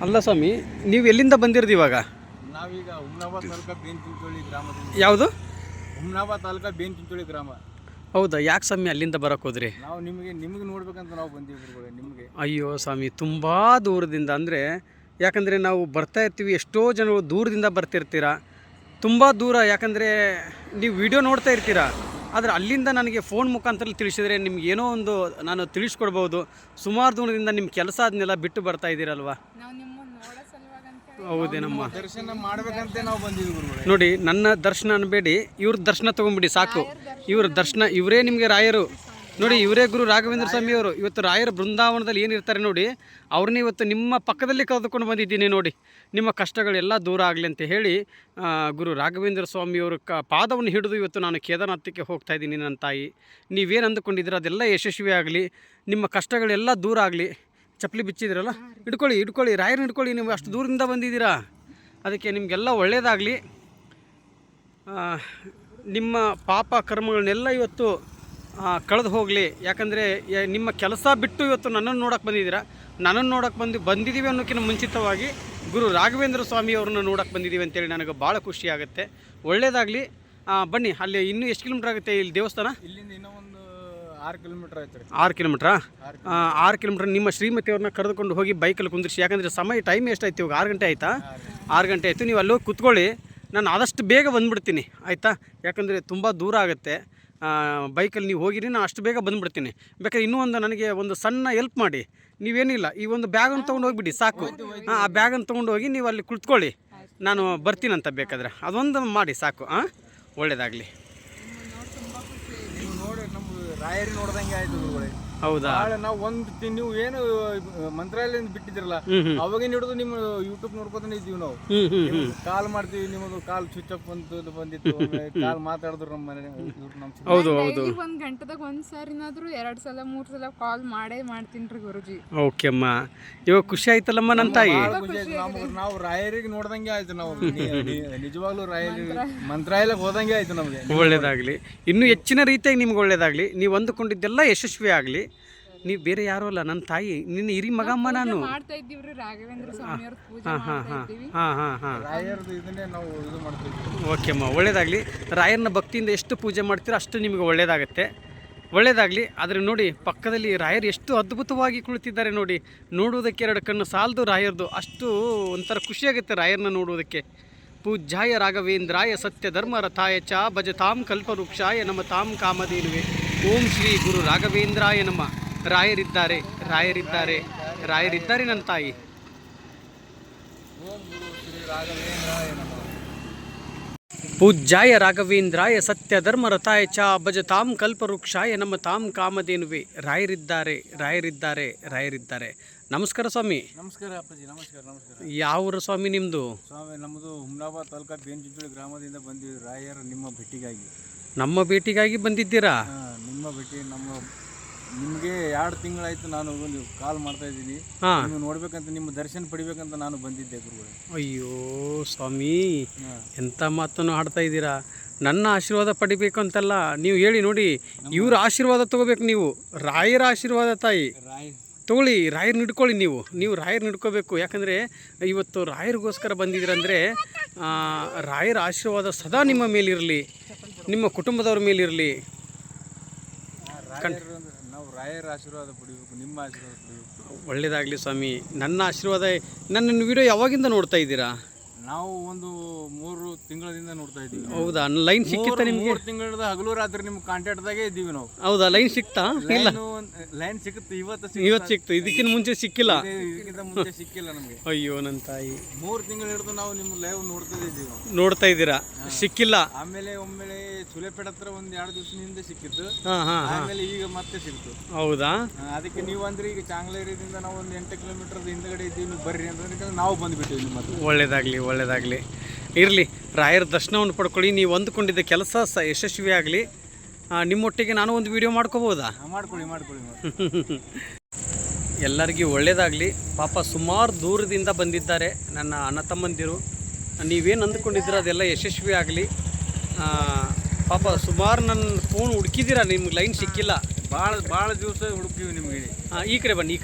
ಅಲ್ಲ ಸ್ವಾಮಿ, ನೀವು ಎಲ್ಲಿಂದ ಬಂದಿರೋದು ಇವಾಗ? ನಾವೀಗ ಹುಮ್ನಾಬಾದ್ ತಾಲೂಕಾ ಬೇನ್ಚಿಂಚೋಳಿ ಗ್ರಾಮದಿಂದ. ಯಾವುದು? ಹುಮ್ನಾಬಾದ್ ತಾಲೂಕಾ ಬೇನ್ಚಿಂಚೋಳಿ ಗ್ರಾಮ. ಹೌದಾ? ಯಾಕೆ ಸ್ವಾಮಿ ಅಲ್ಲಿಂದ ಬರೋಕೆ ಹೋದ್ರಿ? ನಾವು ನಿಮಗೆ ನೋಡ್ಬೇಕಂತ ನಾವು ಬಂದಿವಿ ನಿಮಗೆ. ಅಯ್ಯೋ ಸ್ವಾಮಿ, ತುಂಬ ದೂರದಿಂದ ಅಂದರೆ, ಯಾಕಂದರೆ ನಾವು ಬರ್ತಾ ಇರ್ತೀವಿ, ಎಷ್ಟೋ ಜನ ದೂರದಿಂದ ಬರ್ತಿರ್ತೀರ, ತುಂಬ ದೂರ. ಯಾಕಂದರೆ ನೀವು ವಿಡಿಯೋ ನೋಡ್ತಾ ಇರ್ತೀರ, ಆದರೆ ಅಲ್ಲಿಂದ ನನಗೆ ಫೋನ್ ಮುಖಾಂತರ ತಿಳಿಸಿದರೆ ನಿಮ್ಗೆ ಏನೋ ಒಂದು ನಾನು ತಿಳಿಸ್ಕೊಡ್ಬೋದು. ಸುಮಾರು ದೂರದಿಂದ ನಿಮ್ಮ ಕೆಲಸ ಅದನ್ನೆಲ್ಲ ಬಿಟ್ಟು ಬರ್ತಾ ಇದ್ದೀರಲ್ವ? ಹೌದೇನಮ್ಮ? ದರ್ಶನ ಮಾಡ್ಬೇಕಂತ ನಾವು ಬಂದಿದ್ವಿ ಗುರುಗಳೇ. ನೋಡಿ, ನನ್ನ ದರ್ಶನ ಅನ್ಬೇಡಿ, ಇವ್ರ ದರ್ಶನ ತೊಗೊಂಬಿಡಿ ಸಾಕು. ಇವ್ರ ದರ್ಶನ, ಇವರೇ ನಿಮಗೆ ರಾಯರು. ನೋಡಿ, ಇವರೇ ಗುರು ರಾಘವೇಂದ್ರ ಸ್ವಾಮಿ ಅವರು. ಇವತ್ತು ರಾಯರ ಬೃಂದಾವನದಲ್ಲಿ ಏನಿರ್ತಾರೆ ನೋಡಿ, ಅವ್ರನ್ನ ಇವತ್ತು ನಿಮ್ಮ ಪಕ್ಕದಲ್ಲಿ ಕರೆದುಕೊಂಡು ಬಂದಿದ್ದೀನಿ. ನೋಡಿ, ನಿಮ್ಮ ಕಷ್ಟಗಳೆಲ್ಲ ದೂರ ಆಗಲಿ ಅಂತ ಹೇಳಿ ಗುರು ರಾಘವೇಂದ್ರ ಸ್ವಾಮಿಯವರು ಪಾದವನ್ನು ಹಿಡಿದು ಇವತ್ತು ನಾನು ಕೇದಾರನಾಥಕ್ಕೆ ಹೋಗ್ತಾ ಇದ್ದೀನಿ. ನನ್ನ ತಾಯಿ, ನೀವೇನು ಅಂದುಕೊಂಡಿದ್ದೀರ ಅದೆಲ್ಲ ಯಶಸ್ವಿ ಆಗಲಿ, ನಿಮ್ಮ ಕಷ್ಟಗಳೆಲ್ಲ ದೂರ ಆಗಲಿ. ಚಪ್ಪಲಿ ಬಿಚ್ಚಿದಿರಲ್ಲ, ಹಿಡ್ಕೊಳ್ಳಿ, ರಾಯರನ್ನ ಹಿಡ್ಕೊಳ್ಳಿ. ನೀವು ಅಷ್ಟು ದೂರದಿಂದ ಬಂದಿದ್ದೀರಾ, ಅದಕ್ಕೆ ನಿಮಗೆಲ್ಲ ಒಳ್ಳೆಯದಾಗಲಿ. ನಿಮ್ಮ ಪಾಪ ಕರ್ಮಗಳನ್ನೆಲ್ಲ ಇವತ್ತು ಕಳೆದು ಹೋಗಲಿ. ಯಾಕಂದರೆ ನಿಮ್ಮ ಕೆಲಸ ಬಿಟ್ಟು ಇವತ್ತು ನನ್ನನ್ನು ನೋಡೋಕ್ಕೆ ಬಂದಿದ್ದೀರಾ. ನನ್ನನ್ನು ನೋಡೋಕ್ಕೆ ಬಂದಿದ್ದೀವಿ ಅನ್ನೋಕ್ಕಿಂತ ಮುಂಚಿತವಾಗಿ ಗುರು ರಾಘವೇಂದ್ರ ಸ್ವಾಮಿ ಅವ್ರನ್ನ ನೋಡೋಕ್ಕೆ ಬಂದಿದ್ದೀವಿ ಅಂತೇಳಿ ನನಗೆ ಭಾಳ ಖುಷಿ ಆಗುತ್ತೆ. ಒಳ್ಳೆಯದಾಗಲಿ. ಬನ್ನಿ, ಅಲ್ಲಿ ಇನ್ನೂ ಎಷ್ಟು ಕಿಲೋಮೀಟ್ರ್ ಆಗುತ್ತೆ ಇಲ್ಲಿ ದೇವಸ್ಥಾನ? ಇಲ್ಲಿಂದ ಇನ್ನೂ ಒಂದು 6 ಕಿಲೋಮೀಟ್ರ್ ಆಯ್ತು ರೀ. 6 ಕಿಲೋಮೀಟ್ರಾ? 6 ಕಿಲೋಮೀಟ್ರ್ ನಿಮ್ಮ ಶ್ರೀಮತಿಯವ್ರನ್ನ ಕರೆದುಕೊಂಡು ಹೋಗಿ ಬೈಕಲ್ಲಿ ಕುಂದಿರಿಸಿ. ಯಾಕಂದರೆ ಸಮಯ ಟೈಮ್ ಎಷ್ಟಾಯ್ತು ಇವಾಗ? 6 ಗಂಟೆ ಆಯಿತಾ? 6 ಗಂಟೆ ಆಯಿತು. ನೀವು ಅಲ್ಲೋಗಿ ಕೂತ್ಕೊಳ್ಳಿ, ನಾನು ಆದಷ್ಟು ಬೇಗ ಬಂದುಬಿಡ್ತೀನಿ, ಆಯಿತಾ? ಯಾಕಂದರೆ ತುಂಬ ದೂರ ಆಗುತ್ತೆ. ಬೈಕಲ್ಲಿ ನೀವು ಹೋಗಿರಿ, ನಾನು ಅಷ್ಟು ಬೇಗ ಬಂದುಬಿಡ್ತೀನಿ. ಬೇಕಾದ್ರೆ ಇನ್ನೂ ಒಂದು ನನಗೆ ಒಂದು ಸಣ್ಣ ಹೆಲ್ಪ್ ಮಾಡಿ. ನೀವೇನಿಲ್ಲ, ಈ ಒಂದು ಬ್ಯಾಗನ್ನು ತೊಗೊಂಡು ಹೋಗಿಬಿಡಿ ಸಾಕು. ಆ ಬ್ಯಾಗನ್ನು ತೊಗೊಂಡು ಹೋಗಿ ನೀವು ಅಲ್ಲಿ ಕುಳಿತುಕೊಳ್ಳಿ, ನಾನು ಬರ್ತೀನಂತ ಬೇಕಾದರೆ ಅದೊಂದು ಮಾಡಿ ಸಾಕು. ಒಳ್ಳೆಯದಾಗಲಿ. ನೀವು ನೋಡಿ, ನಮ್ಮ ರಾಯರಿ ನೋಡ್ದಂಗೆ ಆಯ್ತು ಗುರುಗಳೇ. ಹೌದಾ? ನಾವು ನೀವು ಏನು ಮಂತ್ರಾಲಯದಿಂದ ಬಿಟ್ಟಿದ್ರಲ್ಲ, ಅವಾಗಿನ ಹಿಡಿದು ನಿಮ್ಮ ಯೂಟ್ಯೂಬ್ ನೋಡ್ಕೊತಾನೆ ಇದ್ದೀವಿ ನಾವು. ಕಾಲ್ ಮಾಡ್ತೀವಿ, ನಿಮ್ಮದು ಕಾಲ್ ಸ್ವಿಚ್ ಆಫ್ ಬಂದಿತ್ತು, ಕಾಲ್ ಮಾತಾಡಿದ್ರು ನಮ್ಮ ಮನೆ. ಹೌದು. 1 ಗಂಟೆದಾಗ ಒಂದ್ಸಾರಿನಾದ್ರೂ 2 ಸಲ 3 ಸಲ ಕಾಲ್ ಮಾಡ್ತೀನಿ ಗುರುಜಿ. ಓಕೆ ಅಮ್ಮ, ಇವಾಗ ಖುಷಿ ಆಯ್ತಲ್ಲಮ್ಮ ನನ್ನ ತಾಯಿ? ನಾವು ರಾಯರಿಗೆ ನೋಡ್ದಂಗೆ ಆಯ್ತು. ನಾವು ನಿಜವಾಗ್ಲೂ ರಾಯರಿಗೆ ಮಂತ್ರಾಲಯಕ್ಕೆ ಹೋದಂಗೆ ಆಯ್ತು ನಮಗೆ. ಒಳ್ಳೇದಾಗಲಿ, ಇನ್ನೂ ಹೆಚ್ಚಿನ ರೀತಿಯಾಗಿ ನಿಮ್ಗೆ ಒಳ್ಳೇದಾಗಲಿ. ನೀವು ಅಂದುಕೊಂಡಿದ್ದೆಲ್ಲ ಯಶಸ್ವಿ ಆಗಲಿ. ನೀವು ಬೇರೆ ಯಾರೂ ಅಲ್ಲ, ನನ್ನ ತಾಯಿ, ನಿನ್ನ ಹಿರಿ ಮಗಮ್ಮ ನಾನು. ಮಾಡ್ತಾ ಇದ್ದೀವ್ರಿ ರಾಘವೇಂದ್ರ ಸ್ವಾಮಿ ಅವ್ರ ಪೂಜೆ ಮಾಡ್ತಾ ಇದ್ದೀವಿ. ರಾಯರದು ಇದನ್ನೇ ನಾವು ಇದು ಮಾಡ್ತೀವಿ. ಓಕೆ ಅಮ್ಮ, ಒಳ್ಳೇದಾಗಲಿ. ರಾಯರನ್ನ ಭಕ್ತಿಯಿಂದ ಎಷ್ಟು ಪೂಜೆ ಮಾಡ್ತೀರೋ ಅಷ್ಟು ನಿಮಗೆ ಒಳ್ಳೇದಾಗುತ್ತೆ. ಒಳ್ಳೇದಾಗಲಿ. ಆದರೆ ನೋಡಿ, ಪಕ್ಕದಲ್ಲಿ ರಾಯರು ಎಷ್ಟು ಅದ್ಭುತವಾಗಿ ಕುಳಿತಿದ್ದಾರೆ ನೋಡಿ. ನೋಡುವುದಕ್ಕೆ 2 ಕಣ್ಣು ಸಾಲದು ರಾಯರದು. ಅಷ್ಟು ಒಂಥರ ಖುಷಿಯಾಗುತ್ತೆ ರಾಯರನ್ನ ನೋಡುವುದಕ್ಕೆ. ಪೂಜ್ಯಾಯ ರಾಘವೇಂದ್ರಾಯ ಸತ್ಯಧರ್ಮ ರಥಾಯ ಚ ಭಜತಾಂ ಕಲ್ಪವೃಕ್ಷಾಯ ನಮ ತಾಂ ಕಾಮಧೇನುವೆ. ಓಂ ಶ್ರೀ ಗುರು ರಾಘವೇಂದ್ರಾಯ ನಮ. ರಾಯರಿದ್ದಾರೆ, ರಾಯರಿದ್ದಾರೆ, ರಾಯರಿದ್ದಾರೆ ನನ್ನ ತಾಯಿ. ಓಂ ಗುರು ಶ್ರೀ ರಾಘವೇಂದ್ರಾಯ ನಮಃ. ಪೂಜ್ಯಾಯ ರಾಘವೇಂದ್ರಾಯ ಸತ್ಯಧರ್ಮ ರಥಾಯ ಚ ಭಜತಾಂ ಕಲ್ಪವೃಕ್ಷಾಯ ನಮ ತಾಂ ಕಾಮಧೇನುವೆ. ರಾಯರಿದ್ದಾರೆ, ರಾಯರಿದ್ದಾರೆ, ರಾಯರಿದ್ದಾರೆ. ನಮಸ್ಕಾರ ಸ್ವಾಮಿ. ನಮಸ್ಕಾರ ಅಪ್ಪಾಜಿ. ನಮಸ್ಕಾರ. ಯಾವ ಸ್ವಾಮಿ ನಿಮ್ಮದು? ಸ್ವಾಮಿ, ನಮ್ಮದು ಹುಮ್ನಾಬಾದ್ ತಾಲೂಕಾ ಬೇನ್ಚಿಂಚೋಳಿ ಗ್ರಾಮದಿಂದ ಬಂದಿವಿ ರಾಯರು ನಿಮ್ಮ ಭೇಟಿಗಾಗಿ. ನಮ್ಮ ಭೇಟಿಗಾಗಿ ಬಂದಿದ್ದೀರಾ? ನಿಮ್ಮ ಭೇಟಿ ನಿಮಗೆ 2 ತಿಂಗಳಾಯ್ತು ನಾನು ನೀವು ಕಾಲ್ ಮಾಡ್ತಾ ಇದ್ದೀನಿ. ನೀವು ನೋಡ್ಬೇಕಂತ, ನಿಮ್ಮ ದರ್ಶನ ಪಡಿಬೇಕಂತ ನಾನು ಬಂದಿದ್ದೆ ಗುರುಗಳೇ. ಅಯ್ಯೋ ಸ್ವಾಮಿ, ಎಂಥ ಮಾತನ್ನು ಆಡ್ತಾ ಇದ್ದೀರಾ. ನನ್ನ ಆಶೀರ್ವಾದ ಪಡಿಬೇಕು ಅಂತಲ್ಲ, ನೀವು ಹೇಳಿ ನೋಡಿ, ಇವ್ರ ಆಶೀರ್ವಾದ ತೊಗೋಬೇಕು ನೀವು. ರಾಯರ ಆಶೀರ್ವಾದ ತಾಯಿ ತೊಗೊಳ್ಳಿ, ರಾಯರನ್ನ ಹಿಡ್ಕೊಳ್ಳಿ. ನೀವು ರಾಯರನ್ನ ಹಿಡ್ಕೋಬೇಕು. ಯಾಕಂದರೆ ಇವತ್ತು ರಾಯರಿಗೋಸ್ಕರ ಬಂದಿದ್ದೀರಂದರೆ ರಾಯರ ಆಶೀರ್ವಾದ ಸದಾ ನಿಮ್ಮ ಮೇಲಿರಲಿ, ನಿಮ್ಮ ಕುಟುಂಬದವ್ರ ಮೇಲಿರಲಿ. ನಾವು ರಾಯರ ಆಶೀರ್ವಾದ ಪಡಿಬೇಕು, ನಿಮ್ಮ ಆಶೀರ್ವಾದ ಪಡಿಬೇಕು. ಒಳ್ಳೆಯದಾಗಲಿ ಸ್ವಾಮಿ. ನನ್ನ ಆಶೀರ್ವಾದ. ನನ್ನ ವಿಡಿಯೋ ಯಾವಾಗಿಂದ ನೋಡ್ತಾ ಇದ್ದೀರಾ? ನಾವು ಒಂದು 3 ತಿಂಗಳಿಂದ ನೋಡ್ತಾ ಇದ್ದೀವಿ. ಹೌದಾ? ಲೈನ್ ಸಿಕ್ಕಿತ್ತಾ ನಿಮಗೆ? 3 ತಿಂಗಳದ ಹಗಲು ರಾತ್ರಿ ನಿಮ್ಮ ಕಾಂಟ್ಯಾಕ್ಟ್ದಾಗೆ ಇದ್ದೀವಿ ನಾವು. ಹೌದಾ? ಲೈನ್ ಸಿಕ್ತಾ? ಇಲ್ಲ, ಲೈನ್ ಸಿಗುತ್ತೆ. ಇವತ್ತು ಸಿಕ್ತು. ಇದಕ್ಕಿಂತ ಮುಂಚೆ ಸಿಕ್ಕಿಲ್ಲ? ಇದಕ್ಕಿಂತ ಮುಂಚೆ ಸಿಕ್ಕಿಲ್ಲ ನಮಗೆ. ಅಯ್ಯೋ ನನ್ನ ತಾಯಿ, 3 ತಿಂಗಳು ಹಿಡಿದು ನಾವು ನಿಮ್ಮ ಲೈವ್ ನೋಡ್ತಾ ಇದ್ದೀರಾ, ಸಿಕ್ಕಿಲ್ಲ. ಆಮೇಲೆ ಒಮ್ಮೆಲೆ ಸುಲೇಪೇಟ್ ಹತ್ರ 1-2 ದಿವಸ ಹಿಂದೆ ಸಿಕ್ಕಿತ್ತು. ಆಮೇಲೆ ಈಗ ಮತ್ತೆ ಸಿಕ್ತು. ಹೌದಾ? ಅದಕ್ಕೆ ನೀವು ಅಂದ್ರೆ ಈಗ ಚಾಂಗ್ಲೇರಿಯಿಂದ ನಾವು ಒಂದು 8 ಕಿಲೋಮೀಟರ್ ಹಿಂದ್ಗಡೆ ಇದ್ದೀವಿ, ನೀವು ಬರ್ರಿ ಅಂದ್ರೆ ನಾವು ಬಂದುಬಿಟ್ಟಿವಿ ನಿಮ್ಮ ಹತ್ರ. ಒಳ್ಳೆಯದಾಗಲಿ. ಇರಲಿ, ರಾಯರ ದರ್ಶನವನ್ನು ಪಡ್ಕೊಳ್ಳಿ. ನೀವು ಅಂದುಕೊಂಡಿದ್ದ ಕೆಲಸ ಯಶಸ್ವಿ ಆಗಲಿ. ನಿಮ್ಮೊಟ್ಟಿಗೆ ನಾನು ಒಂದು ವಿಡಿಯೋ ಮಾಡ್ಕೋಬೋದಾ? ಮಾಡ್ಕೊಳ್ಳಿ. ಎಲ್ಲರಿಗೂ ಒಳ್ಳೆಯದಾಗಲಿ. ಪಾಪ ಸುಮಾರು ದೂರದಿಂದ ಬಂದಿದ್ದಾರೆ ನನ್ನ ಅಣ್ಣ ತಮ್ಮಂದಿರು. ನೀವೇನು ಅಂದುಕೊಂಡಿದ್ದೀರ ಅದೆಲ್ಲ ಯಶಸ್ವಿ ಆಗಲಿ. ಪಾಪ ಸುಮಾರು ನನ್ನ ಫೋನ್ ಹುಡುಕಿದ್ದೀರಾ, ನಿಮ್ಗೆ ಲೈನ್ ಸಿಕ್ಕಿಲ್ಲ. ಭಾಳ ದಿವಸ ಹುಡುಕ್ತೀವಿ ನಿಮಗೆ. ಈ ಕಡೆ ಬನ್ನಿ.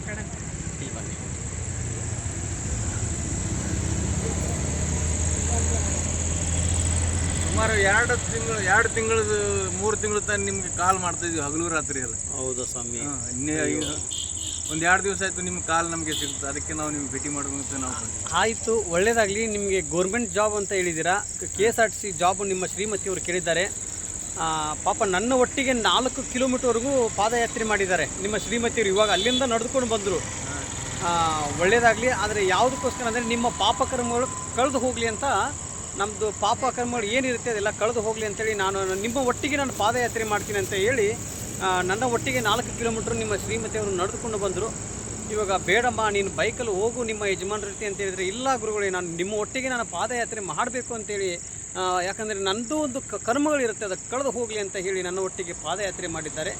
ಕಡೆ ಸುಮಾರು 3 ತಿಂಗಳು ತನಕ ನಿಮ್ಗೆ ಕಾಲ್ ಮಾಡ್ತಾ ಇದೀವಿ ಹಗಲು ರಾತ್ರಿ ಎಲ್ಲ. ಹೌದಾ ಸ್ವಾಮಿ? ಒಂದು 2 ದಿವಸ ಆಯ್ತು ನಿಮ್ಮ ಕಾಲ್ ನಮಗೆ ಸಿಗುತ್ತೆ, ಅದಕ್ಕೆ ನಾವು ನಿಮ್ಗೆ ಭೇಟಿ ಮಾಡಬೇಕು ನಾವು ಬಂದ್ವಿ. ಆಯಿತು, ಒಳ್ಳೆಯದಾಗಲಿ. ನಿಮಗೆ ಗೌರ್ಮೆಂಟ್ ಜಾಬ್ ಅಂತ ಹೇಳಿದ್ದೀರಾ, KSRTC ಜಾಬು ನಿಮ್ಮ ಶ್ರೀಮತಿಯವರು ಕೇಳಿದ್ದಾರೆ. ಪಾಪ ನನ್ನ ಒಟ್ಟಿಗೆ 4 ಕಿಲೋಮೀಟರ್ವರೆಗೂ ಪಾದಯಾತ್ರೆ ಮಾಡಿದ್ದಾರೆ ನಿಮ್ಮ ಶ್ರೀಮತಿಯವರು. ಇವಾಗ ಅಲ್ಲಿಂದ ನಡೆದುಕೊಂಡು ಬಂದರು. ಒಳ್ಳೆಯದಾಗಲಿ. ಆದರೆ ಯಾವುದಕ್ಕೋಸ್ಕರ ಅಂದರೆ ನಿಮ್ಮ ಪಾಪಕರ್ಮಗಳು ಕಳೆದು ಹೋಗಲಿ ಅಂತ, ನಮ್ಮದು ಪಾಪಕರ್ಮಗಳು ಏನಿರುತ್ತೆ ಅದೆಲ್ಲ ಕಳೆದು ಹೋಗಲಿ ಅಂತೇಳಿ ನಾನು ನಿಮ್ಮ ಒಟ್ಟಿಗೆ ನಾನು ಪಾದಯಾತ್ರೆ ಮಾಡ್ತೀನಿ ಅಂತ ಹೇಳಿ ನನ್ನ ಒಟ್ಟಿಗೆ 4 ಕಿಲೋಮೀಟ್ರ್ ನಿಮ್ಮ ಶ್ರೀಮತಿಯವರು ನಡೆದುಕೊಂಡು ಬಂದರು. ಇವಾಗ ಬೇಡಮ್ಮ ನೀನು ಬೈಕಲ್ಲಿ ಹೋಗು ನಿಮ್ಮ ಯಜಮಾನ್ರ ರೀತಿ ಅಂತ ಹೇಳಿದರೆ, ಇಲ್ಲ ಗುರುಗಳೇ ನಾನು ನಿಮ್ಮ ಒಟ್ಟಿಗೆ ನಾನು ಪಾದಯಾತ್ರೆ ಮಾಡಬೇಕು ಅಂತೇಳಿ, ಯಾಕಂದರೆ ನನ್ನದು ಒಂದು ಕರ್ಮಗಳಿರುತ್ತೆ ಅದಕ್ಕೆ ಕಳೆದು ಹೋಗಲಿ ಅಂತ ಹೇಳಿ ನನ್ನ ಒಟ್ಟಿಗೆ ಪಾದಯಾತ್ರೆ ಮಾಡಿದ್ದಾರೆ.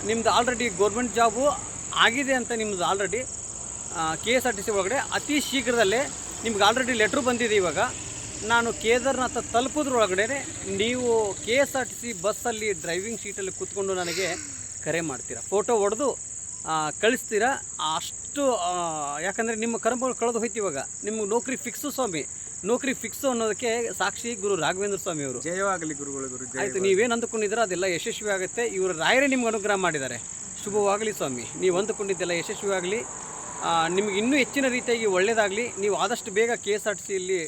ನಿಮ್ಮದು ಆಲ್ರೆಡಿ ಗೌರ್ಮೆಂಟ್ ಜಾಬು ಆಗಿದೆ ಅಂತ ನಿಮ್ಮದು ಆಲ್ರೆಡಿ KSRTC ಒಳಗಡೆ ಅತಿ ಶೀಘ್ರದಲ್ಲೇ ನಿಮ್ಗೆ ಆಲ್ರೆಡಿ ಲೆಟ್ರ್ ಬಂದಿದೆ. ಇವಾಗ ನಾನು ಕೇದಾರ್ನಾಥ ತಲುಪೋದ್ರೊಳಗಡೆ ನೀವು KSRTC ಬಸ್ಸಲ್ಲಿ ಡ್ರೈವಿಂಗ್ ಸೀಟಲ್ಲಿ ಕೂತ್ಕೊಂಡು ನನಗೆ ಕರೆ ಮಾಡ್ತೀರಾ, ಫೋಟೋ ಹೊಡೆದು ಕಳಿಸ್ತೀರಾ. ಅಷ್ಟು ಯಾಕಂದರೆ ನಿಮ್ಮ ಕರ್ಮಗಳು ಕಳೆದು ಹೋಯ್ತು. ಇವಾಗ ನಿಮ್ಗೆ ನೌಕರಿ ಫಿಕ್ಸು ಸ್ವಾಮಿ, ನೌಕರಿ ಫಿಕ್ಸು ಅನ್ನೋದಕ್ಕೆ ಸಾಕ್ಷಿ ಗುರು ರಾಘವೇಂದ್ರ ಸ್ವಾಮಿ ಅವರು. ಜಯವಾಗಲಿ ಗುರುಗಳು. ಆಯಿತು, ನೀವೇನು ಅಂದುಕೊಂಡಿದ್ದೀರೋ ಅದೆಲ್ಲ ಯಶಸ್ವಿ ಆಗುತ್ತೆ. ಇವರು ರಾಯರೇ ನಿಮ್ಗೆ ಅನುಗ್ರಹ ಮಾಡಿದ್ದಾರೆ. ಶುಭವಾಗಲಿ ಸ್ವಾಮಿ. ನೀವು ಅಂದುಕೊಂಡಿದ್ದೆಲ್ಲ ಯಶಸ್ವಿಯಾಗಲಿ, ನಿಮಗೆ ಇನ್ನೂ ಹೆಚ್ಚಿನ ರೀತಿಯಾಗಿ ಒಳ್ಳೆಯದಾಗಲಿ. ನೀವು ಆದಷ್ಟು ಬೇಗ KSRTCಯಲ್ಲಿ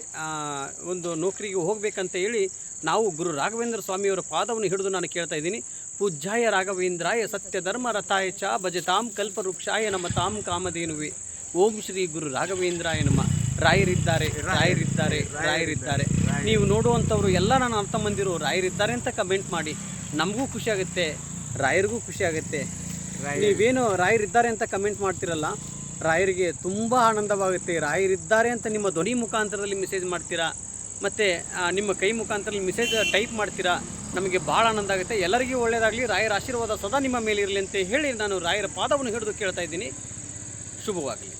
ಒಂದು ನೌಕರಿಗೆ ಹೋಗಬೇಕಂತ ಹೇಳಿ ನಾವು ಗುರು ರಾಘವೇಂದ್ರ ಸ್ವಾಮಿಯವರ ಪಾದವನ್ನು ಹಿಡಿದು ನಾನು ಕೇಳ್ತಾ ಇದ್ದೀನಿ. ಪೂಜ್ಯಾಯ ರಾಘವೇಂದ್ರಾಯ ಸತ್ಯ ಧರ್ಮ ರಥಾಯ ಚ ಭಜತಾಂ ಕಲ್ಪವೃಕ್ಷಾಯ ನಮತಾಂ ಕಾಮಧೇನುವೆ. ಓಂ ಶ್ರೀ ಗುರು ರಾಘವೇಂದ್ರಾಯ ನಮ. ರಾಯರಿದ್ದಾರೆ, ರಾಯರಿದ್ದಾರೆ, ರಾಯರಿದ್ದಾರೆ. ನೀವು ನೋಡುವಂಥವ್ರು ಎಲ್ಲ ನನ್ನ ಅರ್ಥ ಮಂದಿರು ರಾಯರಿದ್ದಾರೆ ಅಂತ ಕಮೆಂಟ್ ಮಾಡಿ. ನಮಗೂ ಖುಷಿಯಾಗುತ್ತೆ, ರಾಯರಿಗೂ ಖುಷಿಯಾಗುತ್ತೆ. ನೀವೇನು ರಾಯರಿದ್ದಾರೆ ಅಂತ ಕಮೆಂಟ್ ಮಾಡ್ತಿರಲ್ಲ, ರಾಯರಿಗೆ ತುಂಬ ಆನಂದವಾಗುತ್ತೆ. ರಾಯರಿದ್ದಾರೆ ಅಂತ ನಿಮ್ಮ ಧ್ವನಿ ಮುಖಾಂತರದಲ್ಲಿ ಮೆಸೇಜ್ ಮಾಡ್ತೀರಾ, ಮತ್ತು ನಿಮ್ಮ ಕೈ ಮುಖಾಂತರದಲ್ಲಿ ಮೆಸೇಜ್ ಟೈಪ್ ಮಾಡ್ತೀರಾ. ನಮಗೆ ಭಾಳ ಆನಂದ ಆಗುತ್ತೆ. ಎಲ್ಲರಿಗೂ ಒಳ್ಳೆಯದಾಗಲಿ. ರಾಯರ ಆಶೀರ್ವಾದ ಸದಾ ನಿಮ್ಮ ಮೇಲೆ ಇರಲಿ ಅಂತ ಹೇಳಿ ನಾನು ರಾಯರ ಪಾದವನ್ನು ಹಿಡಿದು ಕೇಳ್ತಾ ಇದ್ದೀನಿ. ಶುಭವಾಗಲಿ.